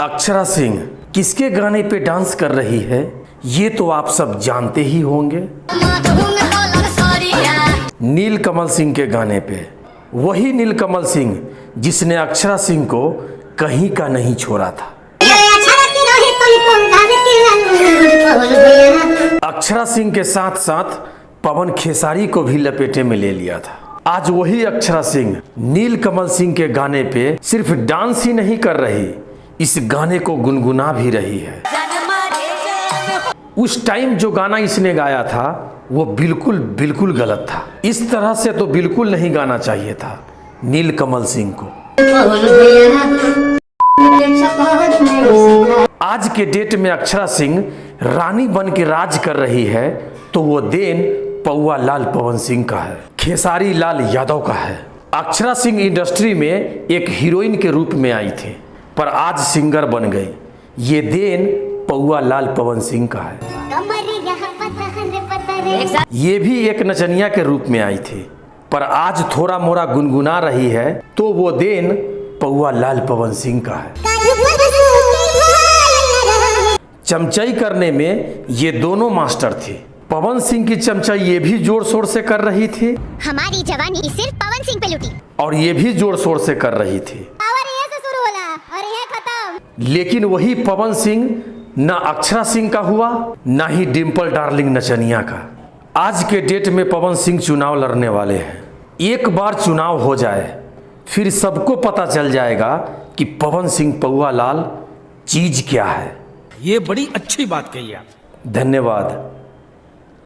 अक्षरा सिंह किसके गाने पे डांस कर रही है ये तो आप सब जानते ही होंगे। नीलकमल सिंह के गाने पे। वही नीलकमल सिंह जिसने अक्षरा सिंह को कहीं का नहीं छोड़ा था। अक्षरा सिंह के साथ साथ पवन खेसारी को भी लपेटे में ले लिया था। आज वही अक्षरा सिंह नीलकमल सिंह के गाने पे सिर्फ डांस ही नहीं कर रही, इस गाने को गुनगुना भी रही है। उस टाइम जो गाना इसने गाया था वो बिल्कुल गलत था। इस तरह से तो बिल्कुल नहीं गाना चाहिए था नीलकमल सिंह को। आज के डेट में अक्षरा सिंह रानी बन के राज कर रही है तो वो देन पौआ लाल पवन सिंह का है, खेसारी लाल यादव का है। अक्षरा सिंह इंडस्ट्री में एक हीरोइन के रूप में आई थी पर आज सिंगर बन गई, ये देन पौआ लाल पवन सिंह का है। ये भी एक नचनिया के रूप में आई थी पर आज थोड़ा मोड़ा गुनगुना रही है तो वो देन पौआ लाल पवन सिंह का है। चमचाई करने में ये दोनों मास्टर थे। पवन सिंह की चमचाई ये भी जोर शोर से कर रही थी, हमारी जवानी सिर्फ पवन सिंह पे लुटी, और ये भी जोर शोर से कर रही थी। पावर ये से शुरू होला और ये खत्म। लेकिन वही पवन सिंह ना अक्षरा सिंह का हुआ ना ही डिम्पल डार्लिंग नचनिया का। आज के डेट में पवन सिंह चुनाव लड़ने वाले हैं। एक बार चुनाव हो जाए फिर सबको पता चल जाएगा कि पवन सिंह पौआ लाल चीज क्या है। ये बड़ी अच्छी बात कही आप। धन्यवाद।